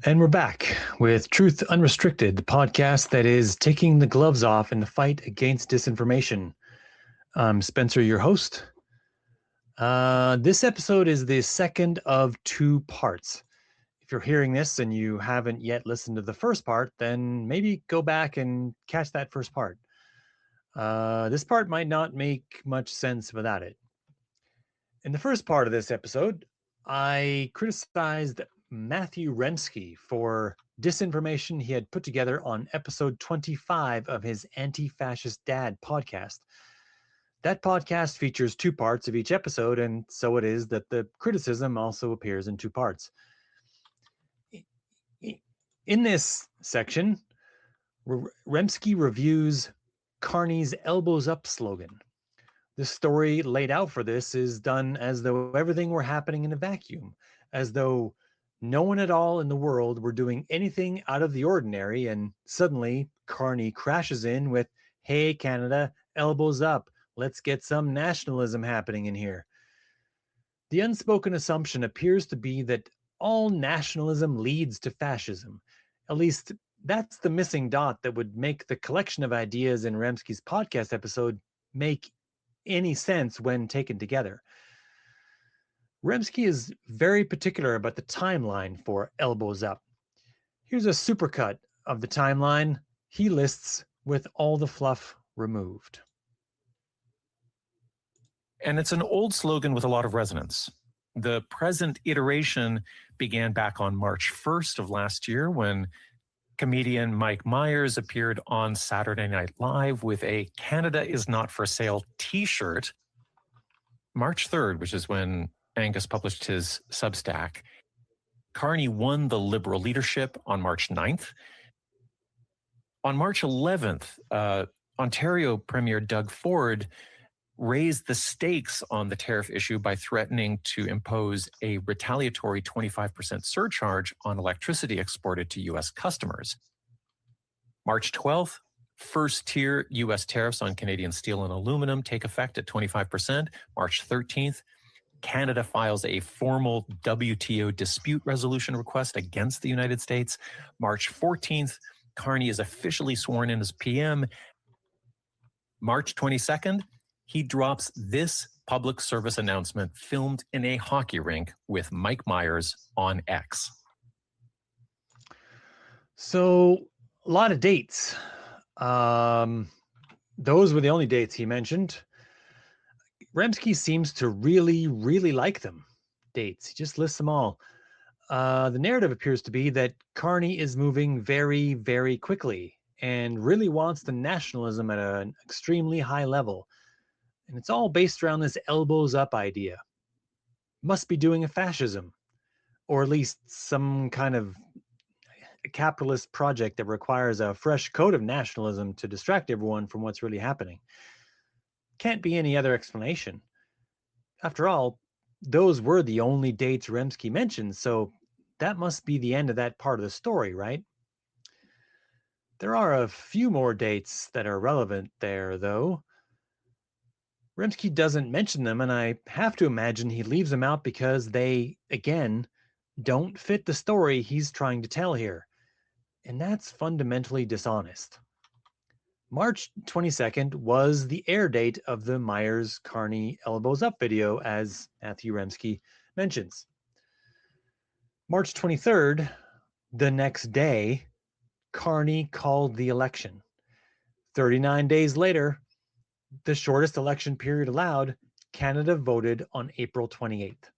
And we're back with Truth Unrestricted, the podcast that is taking the gloves off in the fight against disinformation. I'm Spencer, your host. This episode is the second of two parts. If you're hearing this and you haven't yet listened to the first part, then maybe go back and catch that first part. This part might not make much sense without it. In the first part of this episode, I criticized Matthew Remski for disinformation he had put together on episode 25 of his Anti-Fascist Dad podcast. That podcast features two parts of each episode, and so it is that the criticism also appears in two parts. In this section, Remski reviews Carney's elbows up slogan. The story laid out for this is done as though everything were happening in a vacuum, as though no one at all in the world were doing anything out of the ordinary, and suddenly Carney crashes in with, "Hey Canada, elbows up, let's get some nationalism happening in here." The unspoken assumption appears to be that all nationalism leads to fascism. At least that's the missing dot that would make the collection of ideas in Remski's podcast episode make any sense when taken together. Remski is very particular about the timeline for elbows up. Here's a supercut of the timeline he lists with all the fluff removed. And it's an old slogan with a lot of resonance. The present iteration began back on March 1st of last year when comedian Mike Myers appeared on Saturday Night Live with a "Canada is not for sale" t-shirt. March 3rd, which is when Angus published his Substack, Carney won the Liberal leadership on March 9th. On March 11th, Ontario Premier Doug Ford raised the stakes on the tariff issue by threatening to impose a retaliatory 25% surcharge on electricity exported to U.S. customers. March 12th, first-tier U.S. tariffs on Canadian steel and aluminum take effect at 25%. March 13th, Canada files a formal WTO dispute resolution request against the United States. March 14th, Carney is officially sworn in as PM. March 22nd, he drops this public service announcement filmed in a hockey rink with Mike Myers on X. So, a lot of dates. Those were the only dates he mentioned. Remski seems to really like them. Dates. He just lists them all. The narrative appears to be that Carney is moving very quickly and really wants the nationalism at an extremely high level. And it's all based around this elbows up idea. Must be doing a fascism, or at least some kind of capitalist project that requires a fresh coat of nationalism to distract everyone from what's really happening. Can't be any other explanation. After all, those were the only dates Remski mentioned, so that must be the end of that part of the story, right? There are a few more dates that are relevant there, though. Remski doesn't mention them, and I have to imagine he leaves them out because they, again, don't fit the story he's trying to tell here. And that's fundamentally dishonest. March 22nd was the air date of the Myers-Carney elbows up video, as Matthew Remski mentions. March 23rd, the next day, Carney called the election. 39 days later, the shortest election period allowed, Canada voted on April 28th.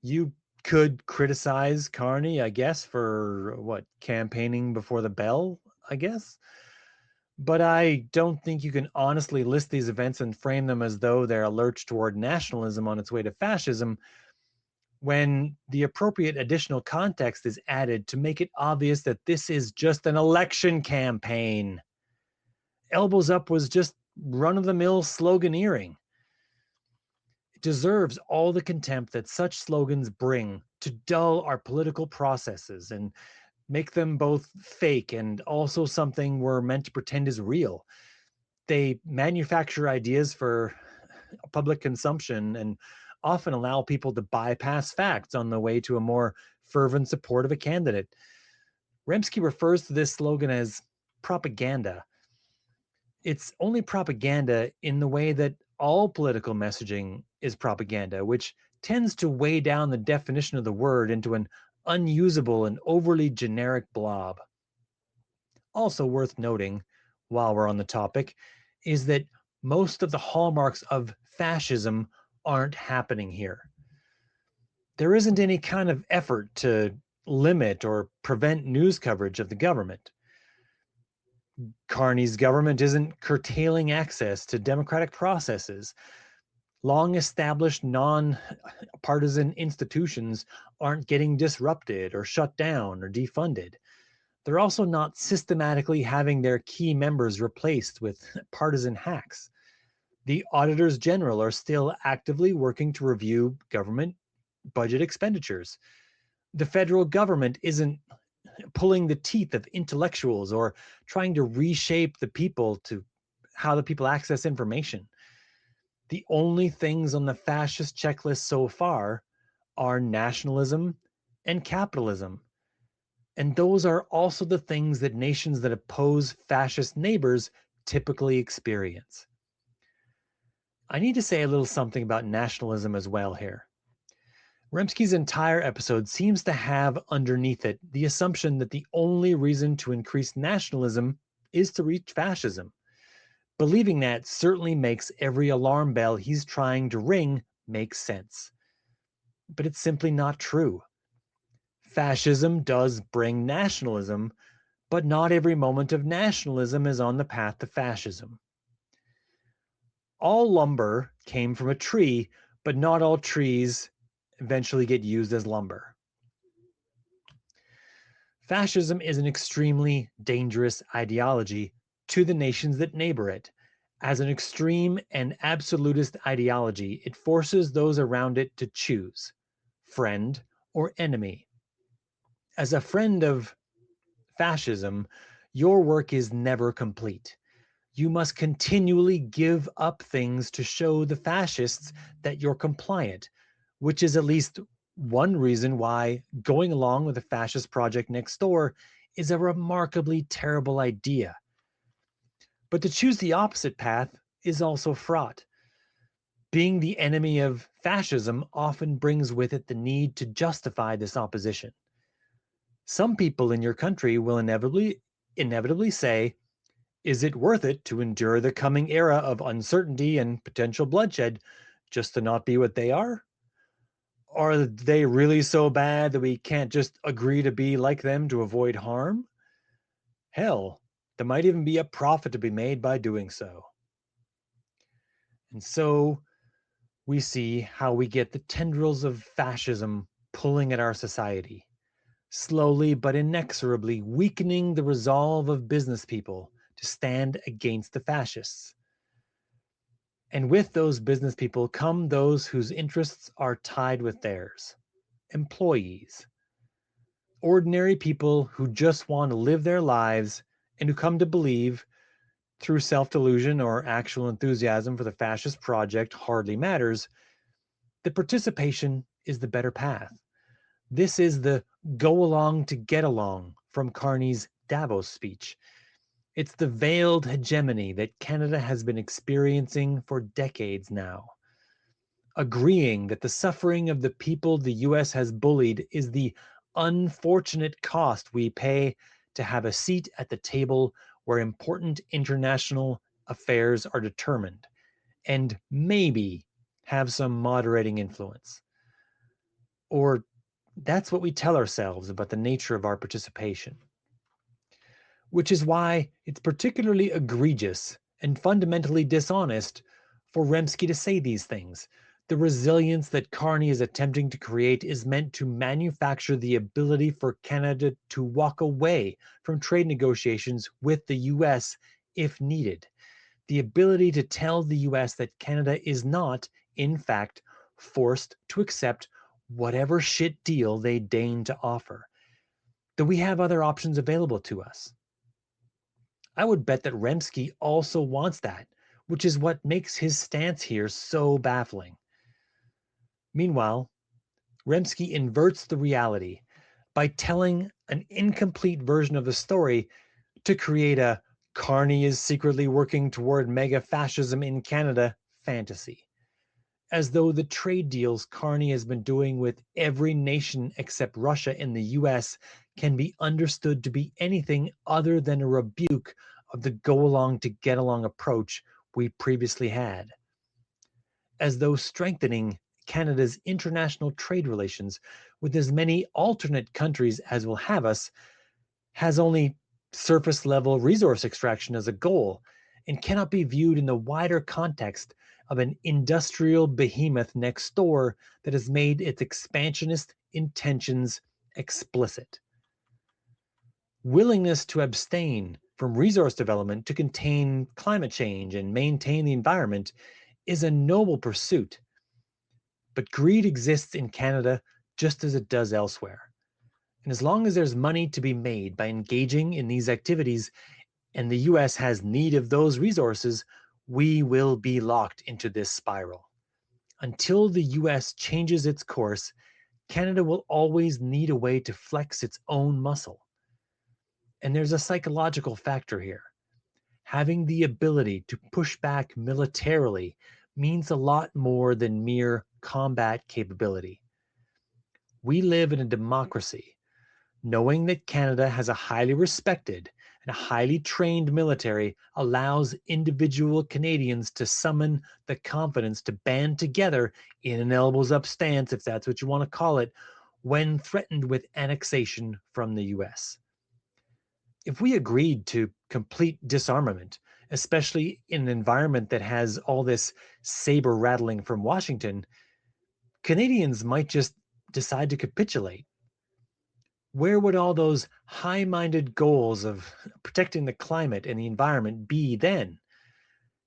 You could criticize Carney, I guess, for campaigning before the bell, I guess. But I don't think you can honestly list these events and frame them as though they're a lurch toward nationalism on its way to fascism, when the appropriate additional context is added to make it obvious that this is just an election campaign. Elbows up was just run-of-the-mill sloganeering. It deserves all the contempt that such slogans bring to dull our political processes and make them both fake and also something we're meant to pretend is real. They manufacture ideas for public consumption and often allow people to bypass facts on the way to a more fervent support of a candidate. Remski refers to this slogan as propaganda. It's only propaganda in the way that all political messaging is propaganda, which tends to weigh down the definition of the word into an unusable and overly generic blob. Also worth noting, while we're on the topic, is that most of the hallmarks of fascism aren't happening here. There isn't any kind of effort to limit or prevent news coverage of the government. Carney's government isn't curtailing access to democratic processes. Long established non-partisan institutions aren't getting disrupted or shut down or defunded. They're also not systematically having their key members replaced with partisan hacks. The auditors general are still actively working to review government budget expenditures. The federal government isn't pulling the teeth of intellectuals or trying to reshape the people to how the people access information. The only things on the fascist checklist so far are nationalism and capitalism. And those are also the things that nations that oppose fascist neighbors typically experience. I need to say a little something about nationalism as well here. Remski's entire episode seems to have underneath it the assumption that the only reason to increase nationalism is to reach fascism. Believing that certainly makes every alarm bell he's trying to ring make sense. But it's simply not true. Fascism does bring nationalism, but not every moment of nationalism is on the path to fascism. All lumber came from a tree, but not all trees eventually get used as lumber. Fascism is an extremely dangerous ideology to the nations that neighbor it. As an extreme and absolutist ideology, it forces those around it to choose friend or enemy. As a friend of fascism, your work is never complete. You must continually give up things to show the fascists that you're compliant, which is at least one reason why going along with the fascist project next door is a remarkably terrible idea. But to choose the opposite path is also fraught. Being the enemy of fascism often brings with it the need to justify this opposition. Some people in your country will inevitably say, is it worth it to endure the coming era of uncertainty and potential bloodshed just to not be what they are? Are they really so bad that we can't just agree to be like them to avoid harm? Hell, there might even be a profit to be made by doing so. And so we see how we get the tendrils of fascism pulling at our society, slowly but inexorably weakening the resolve of business people to stand against the fascists. And with those business people come those whose interests are tied with theirs, employees, ordinary people who just want to live their lives and who come to believe, through self-delusion or actual enthusiasm for the fascist project hardly matters, that participation is the better path. This is the go along to get along from Carney's Davos speech. It's the veiled hegemony that Canada has been experiencing for decades now. Agreeing that the suffering of the people the US has bullied is the unfortunate cost we pay to have a seat at the table where important international affairs are determined, and maybe have some moderating influence. Or that's what we tell ourselves about the nature of our participation. Which is why it's particularly egregious and fundamentally dishonest for Remski to say these things. The resilience that Carney is attempting to create is meant to manufacture the ability for Canada to walk away from trade negotiations with the US if needed. The ability to tell the US that Canada is not, in fact, forced to accept whatever shit deal they deign to offer. That we have other options available to us. I would bet that Remski also wants that, which is what makes his stance here so baffling. Meanwhile, Remski inverts the reality. by telling an incomplete version of the story to create a Carney is secretly working toward mega fascism in Canada fantasy, as though the trade deals Carney has been doing with every nation except Russia and the US can be understood to be anything other than a rebuke of the go along to get along approach we previously had. As though strengthening Canada's international trade relations with as many alternate countries as will have us has only surface level resource extraction as a goal and cannot be viewed in the wider context of an industrial behemoth next door that has made its expansionist intentions explicit. Willingness to abstain from resource development to contain climate change and maintain the environment is a noble pursuit. But greed exists in Canada just as it does elsewhere. And as long as there's money to be made by engaging in these activities and the US has need of those resources, we will be locked into this spiral. Until the US changes its course, Canada will always need a way to flex its own muscle. And there's a psychological factor here. Having the ability to push back militarily means a lot more than mere combat capability. We live in a democracy. Knowing that Canada has a highly respected and a highly trained military allows individual Canadians to summon the confidence to band together in an elbows up stance, if that's what you want to call it, when threatened with annexation from the US. If we agreed to complete disarmament, especially in an environment that has all this saber rattling from Washington, Canadians might just decide to capitulate. Where would all those high-minded goals of protecting the climate and the environment be then?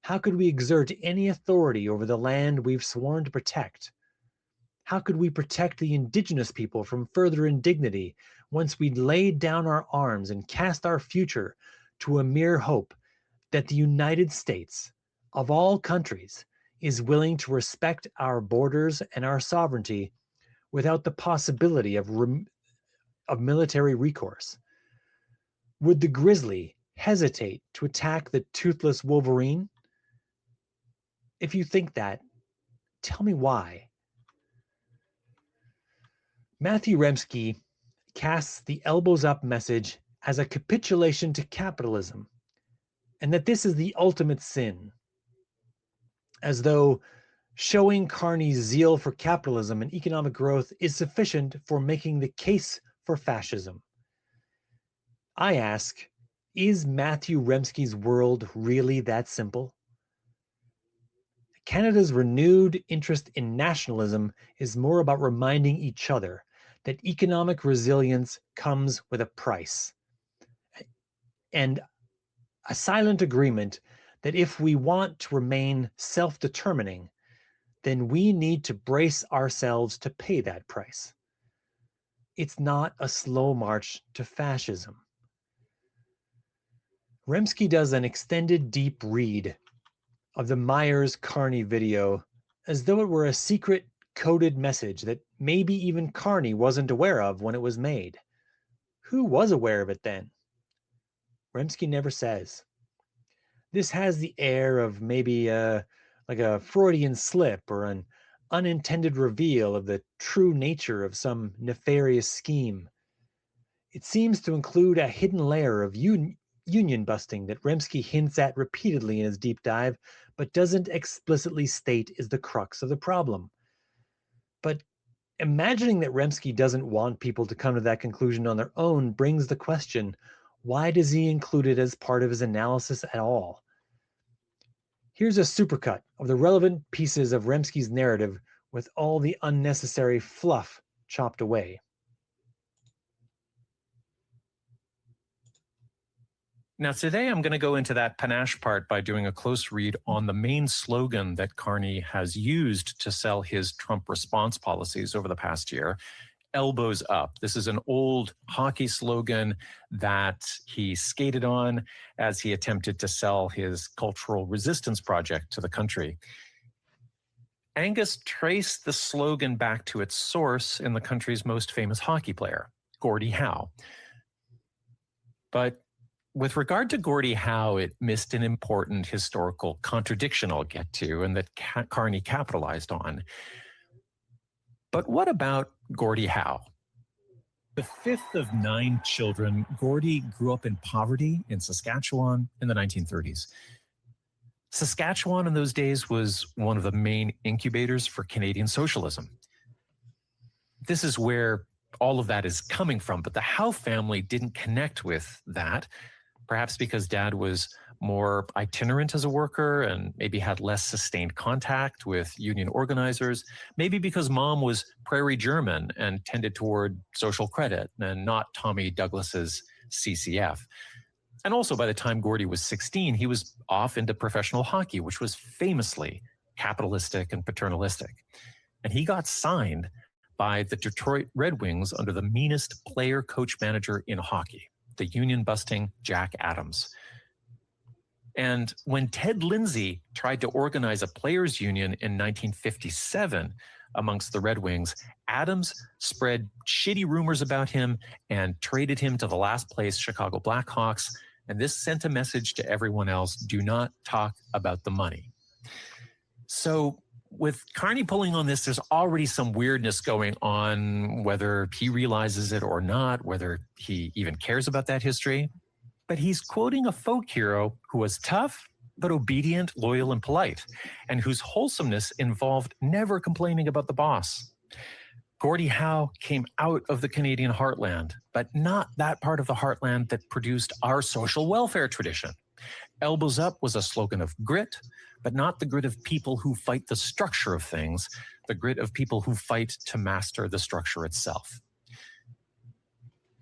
How could we exert any authority over the land we've sworn to protect? How could we protect the Indigenous people from further indignity once we'd laid down our arms and cast our future to a mere hope that the United States, of all countries, is willing to respect our borders and our sovereignty without the possibility of military recourse? Would the grizzly hesitate to attack the toothless wolverine? If you think that, tell me why. Matthew Remski casts the elbows up message as a capitulation to capitalism, and that this is the ultimate sin, as though showing Carney's zeal for capitalism and economic growth is sufficient for making the case for fascism. I ask, is Matthew Remski's world really that simple? Canada's renewed interest in nationalism is more about reminding each other that economic resilience comes with a price, and a silent agreement that if we want to remain self-determining, then we need to brace ourselves to pay that price. It's not a slow march to fascism. Remski does an extended deep read of the Myers-Carney video as though it were a secret coded message that maybe even Carney wasn't aware of when it was made. Who was aware of it then? Remski never says. This has the air of maybe like a Freudian slip or an unintended reveal of the true nature of some nefarious scheme. It seems to include a hidden layer of union busting that Remski hints at repeatedly in his deep dive, but doesn't explicitly state is the crux of the problem. But imagining that Remski doesn't want people to come to that conclusion on their own brings the question, why does he include it as part of his analysis at all? Here's a supercut of the relevant pieces of Remski's narrative with all the unnecessary fluff chopped away. Now, today I'm going to go into that panache part by doing a close read on the main slogan that Carney has used to sell his Trump response policies over the past year, elbows up. This is an old hockey slogan that he skated on as he attempted to sell his cultural resistance project to the country. Angus traced the slogan back to its source in the country's most famous hockey player, Gordie Howe. But with regard to Gordie Howe, it missed an important historical contradiction I'll get to and that Carney capitalized on. But what about Gordie Howe? The fifth of 9 children, Gordie grew up in poverty in Saskatchewan in the 1930s. Saskatchewan in those days was one of the main incubators for Canadian socialism. This is where all of that is coming from, but the Howe family didn't connect with that, perhaps because Dad was more itinerant as a worker and maybe had less sustained contact with union organizers, maybe because Mom was Prairie German and tended toward social credit and not Tommy Douglas's CCF. And also, by the time Gordie was 16, he was off into professional hockey, which was famously capitalistic and paternalistic. And he got signed by the Detroit Red Wings under the meanest player-coach-manager in hockey, the union-busting Jack Adams. And when Ted Lindsay tried to organize a players' union in 1957 amongst the Red Wings, Adams spread shitty rumors about him and traded him to the last place Chicago Blackhawks. And this sent a message to everyone else: do not talk about the money. So with Carney pulling on this, there's already some weirdness going on, whether he realizes it or not, whether he even cares about that history. But he's quoting a folk hero who was tough, but obedient, loyal, and polite, and whose wholesomeness involved never complaining about the boss. Gordie Howe came out of the Canadian heartland, but not that part of the heartland that produced our social welfare tradition. Elbows Up was a slogan of grit, but not the grit of people who fight the structure of things, the grit of people who fight to master the structure itself.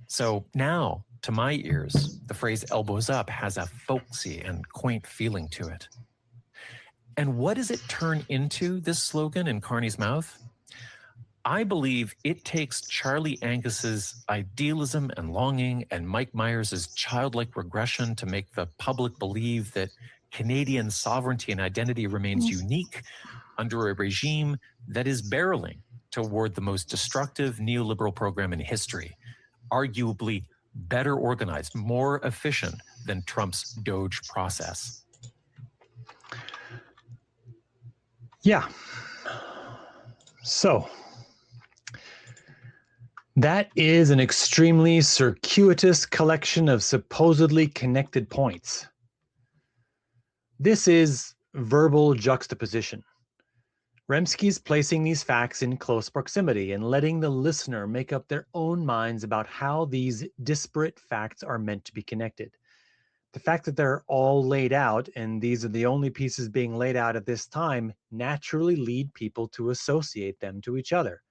So now, to my ears, the phrase elbows up has a folksy and quaint feeling to it. And what does it turn into, this slogan in Carney's mouth? I believe it takes Charlie Angus's idealism and longing and Mike Myers' childlike regression to make the public believe that Canadian sovereignty and identity remains unique under a regime that is barreling toward the most destructive neoliberal program in history, arguably better organized, more efficient than Trump's Doge process. Yeah. So that is an extremely circuitous collection of supposedly connected points. This is verbal juxtaposition. Remski's placing these facts in close proximity and letting the listener make up their own minds about how these disparate facts are meant to be connected. The fact that they're all laid out, and these are the only pieces being laid out at this time, naturally lead people to associate them to each other.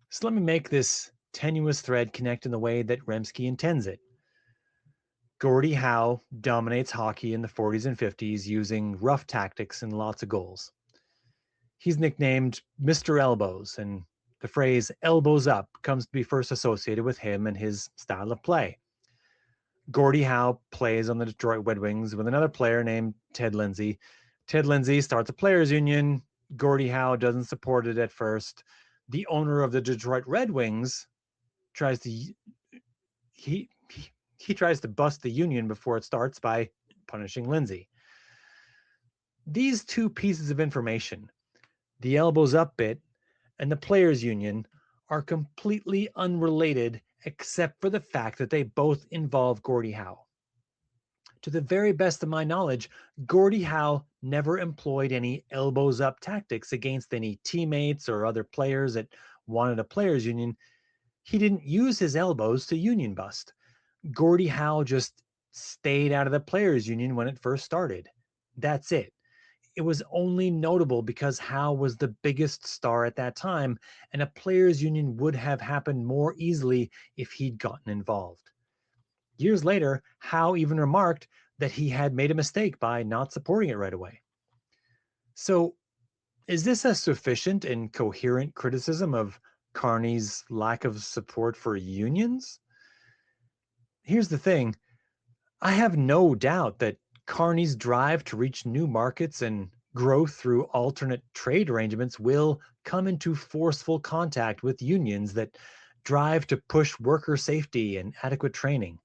So let me make this tenuous thread connect in the way that Remski intends it. Gordie Howe dominates hockey in the 40s and 50s using rough tactics and lots of goals. He's nicknamed Mr. Elbows, and the phrase elbows up comes to be first associated with him and his style of play. Gordie Howe plays on the Detroit Red Wings with another player named Ted Lindsay. Ted Lindsay starts a players' union. Gordie Howe doesn't support it at first. The owner of the Detroit Red Wings tries to tries to bust the union before it starts by punishing Lindsay. These two pieces of information, the elbows up bit and the players' union, are completely unrelated except for the fact that they both involve Gordie Howe. To the very best of my knowledge, Gordie Howe never employed any elbows up tactics against any teammates or other players that wanted a players' union. He didn't use his elbows to union bust. Gordie Howe just stayed out of the players' union when it first started. That's it. It was only notable because Howe was the biggest star at that time, and a players' union would have happened more easily if he'd gotten involved. Years later, Howe even remarked that he had made a mistake by not supporting it right away. So, is this a sufficient and coherent criticism of Carney's lack of support for unions? Here's the thing. I have no doubt that Carney's drive to reach new markets and growth through alternate trade arrangements will come into forceful contact with unions that drive to push worker safety and adequate training.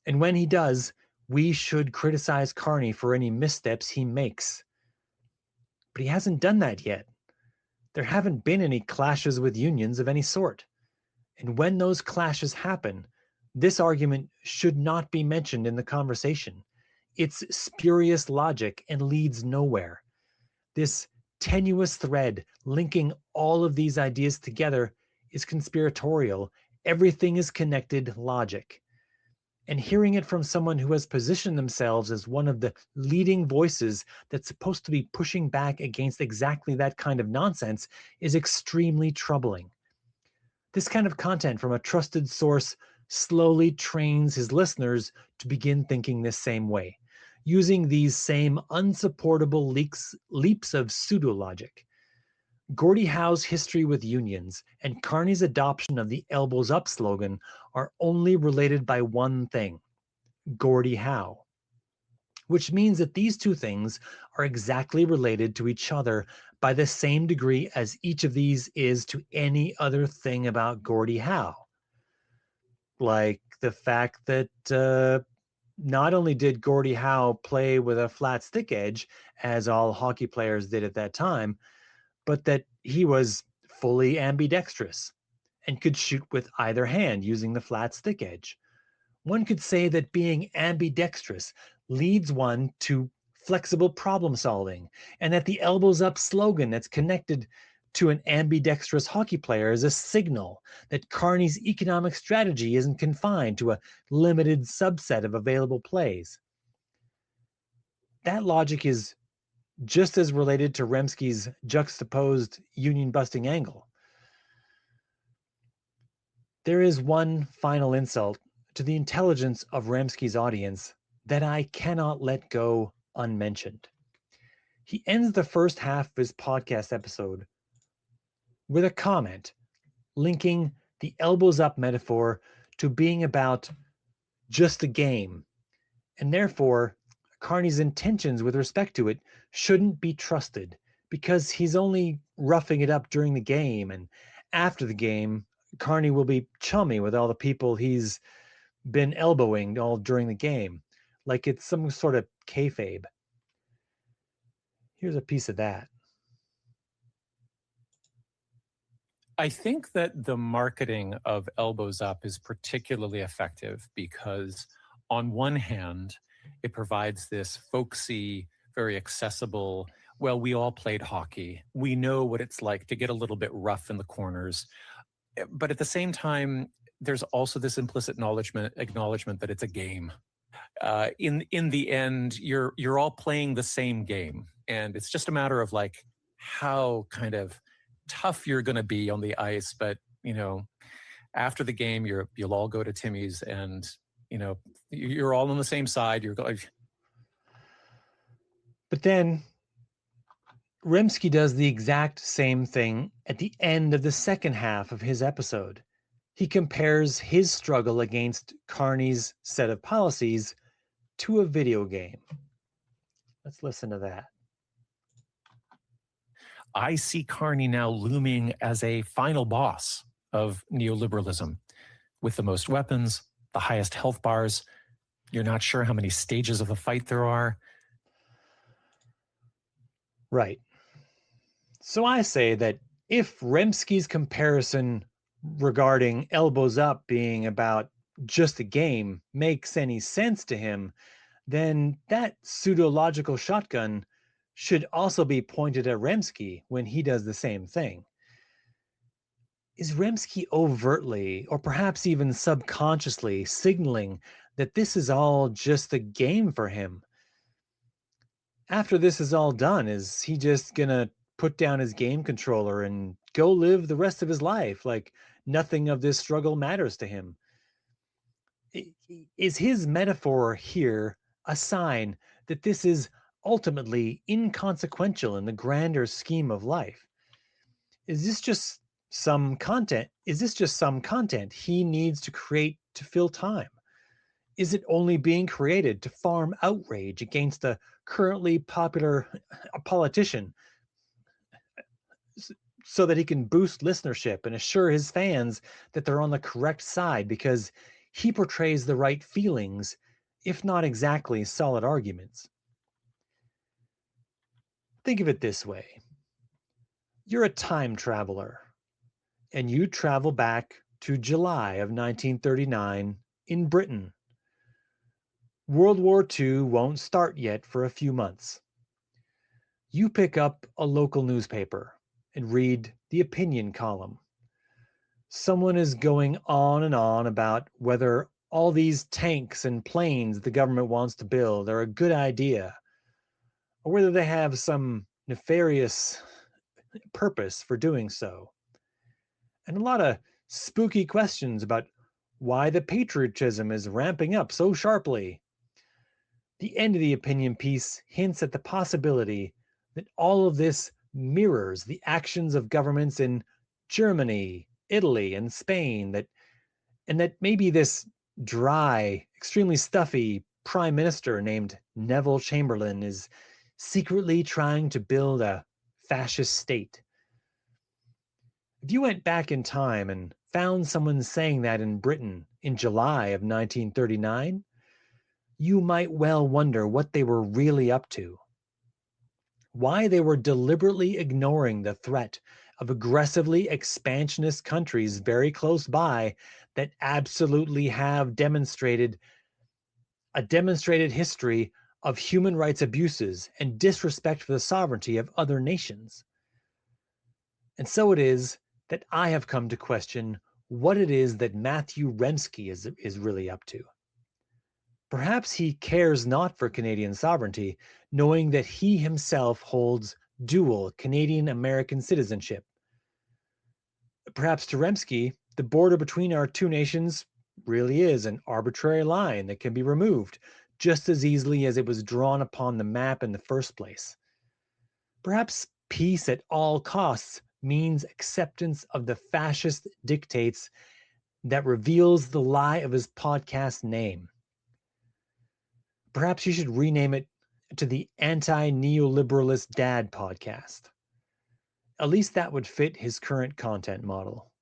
And when he does, we should criticize Carney for any missteps he makes. But he hasn't done that yet. There haven't been any clashes with unions of any sort. And when those clashes happen, this argument should not be mentioned in the conversation. It's spurious logic and leads nowhere. This tenuous thread linking all of these ideas together is conspiratorial. Everything is connected logic. And hearing it from someone who has positioned themselves as one of the leading voices that's supposed to be pushing back against exactly that kind of nonsense is extremely troubling. This kind of content from a trusted source slowly trains his listeners to begin thinking this same way, using these same unsupportable leaps of pseudo-logic. Gordie Howe's history with unions and Carney's adoption of the elbows up slogan are only related by one thing: Gordie Howe. Which means that these two things are exactly related to each other by the same degree as each of these is to any other thing about Gordie Howe. Like the fact that not only did Gordie Howe play with a flat stick edge, as all hockey players did at that time, but that he was fully ambidextrous and could shoot with either hand using the flat stick edge. One could say that being ambidextrous leads one to flexible problem solving, and that the elbows up slogan that's connected to an ambidextrous hockey player is a signal that Carney's economic strategy isn't confined to a limited subset of available plays. That logic is just as related to Remski's juxtaposed union busting angle. There is one final insult to the intelligence of Remski's audience that I cannot let go unmentioned. He ends the first half of his podcast episode with a comment linking the elbows up metaphor to being about just a game, and therefore Carney's intentions with respect to it shouldn't be trusted because he's only roughing it up during the game, and after the game, Carney will be chummy with all the people he's been elbowing all during the game, like it's some sort of kayfabe. Here's a piece of that. I think that the marketing of elbows up is particularly effective because, on one hand, it provides this folksy, very accessible, well, we all played hockey. We know what it's like to get a little bit rough in the corners. But at the same time, there's also this implicit acknowledgement that it's a game. In the end, you're all playing the same game, and it's just a matter of like how kind of tough you're going to be on the ice. But after the game, you'll all go to Timmy's, and you're all on the same side. You're going. But then Remski does the exact same thing at the end of the second half of his episode. He compares his struggle against Carney's set of policies to a video game. Let's listen to that. I see Carney now looming as a final boss of neoliberalism with the most weapons, the highest health bars. You're not sure how many stages of the fight there are. Right. So I say that if Remski's comparison regarding elbows up being about just a game makes any sense to him, then that pseudo-logical shotgun should also be pointed at Remski when he does the same thing. Is Remski overtly, or perhaps even subconsciously, signaling that this is all just a game for him? After this is all done, is he just gonna put down his game controller and go live the rest of his life like nothing of this struggle matters to him? Is his metaphor here a sign that this is ultimately inconsequential in the grander scheme of life? Is this just some content? Is this just some content he needs to create to fill time? Is it only being created to farm outrage against a currently popular politician so that he can boost listenership and assure his fans that they're on the correct side because he portrays the right feelings, if not exactly solid arguments. Think of it this way: you're a time traveler, and you travel back to July of 1939 in Britain. World War II won't start yet for a few months. You pick up a local newspaper and read the opinion column. Someone is going on and on about whether all these tanks and planes the government wants to build are a good idea, or whether they have some nefarious purpose for doing so. And a lot of spooky questions about why the patriotism is ramping up so sharply. The end of the opinion piece hints at the possibility that all of this mirrors the actions of governments in Germany, Italy, and Spain, and that maybe this dry, extremely stuffy prime minister named Neville Chamberlain is secretly trying to build a fascist state. If you went back in time and found someone saying that in Britain in July of 1939, you might well wonder what they were really up to. Why they were deliberately ignoring the threat of aggressively expansionist countries very close by that absolutely have demonstrated a demonstrated history of human rights abuses and disrespect for the sovereignty of other nations. And so it is that I have come to question what it is that Matthew Remski is really up to. Perhaps he cares not for Canadian sovereignty, knowing that he himself holds dual Canadian American citizenship. Perhaps to Remski, the border between our two nations really is an arbitrary line that can be removed just as easily as it was drawn upon the map in the first place. Perhaps peace at all costs means acceptance of the fascist dictates that reveals the lie of his podcast name. Perhaps you should rename it to the Anti-Neoliberalist Dad Podcast. At least that would fit his current content model.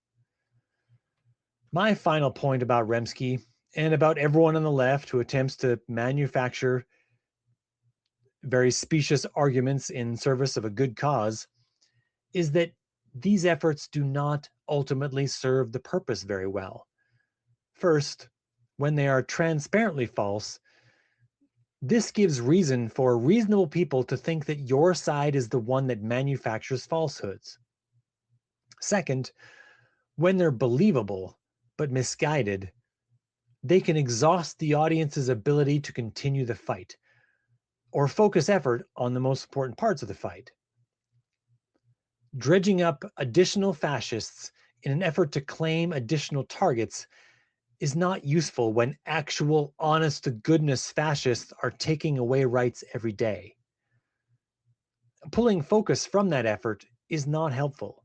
My final point about Remski, and about everyone on the left who attempts to manufacture very specious arguments in service of a good cause, is that these efforts do not ultimately serve the purpose very well. First, when they are transparently false, this gives reason for reasonable people to think that your side is the one that manufactures falsehoods. Second, when they're believable but misguided, they can exhaust the audience's ability to continue the fight or focus effort on the most important parts of the fight. Dredging up additional fascists in an effort to claim additional targets is not useful when actual honest to goodness fascists are taking away rights every day. Pulling focus from that effort is not helpful.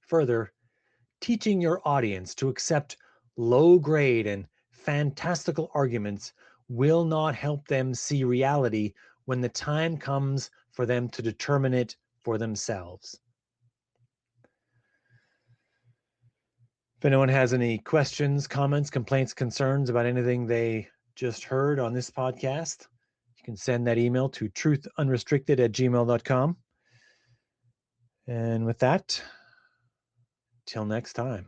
Further, teaching your audience to accept low grade and fantastical arguments will not help them see reality when the time comes for them to determine it for themselves. If anyone has any questions, comments, complaints, concerns about anything they just heard on this podcast, you can send that email to truthunrestricted@gmail.com. And with that, till next time.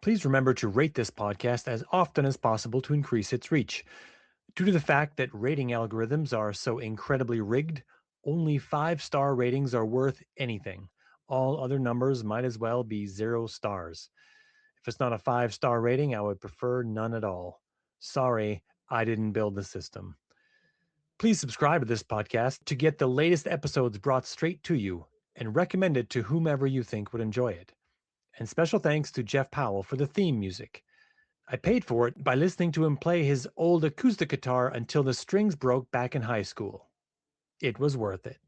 Please remember to rate this podcast as often as possible to increase its reach. Due to the fact that rating algorithms are so incredibly rigged, only 5-star ratings are worth anything. All other numbers might as well be 0 stars. If it's not a 5-star rating, I would prefer none at all. Sorry, I didn't build the system. Please subscribe to this podcast to get the latest episodes brought straight to you, and recommend it to whomever you think would enjoy it. And special thanks to Jeff Powell for the theme music. I paid for it by listening to him play his old acoustic guitar until the strings broke back in high school. It was worth it.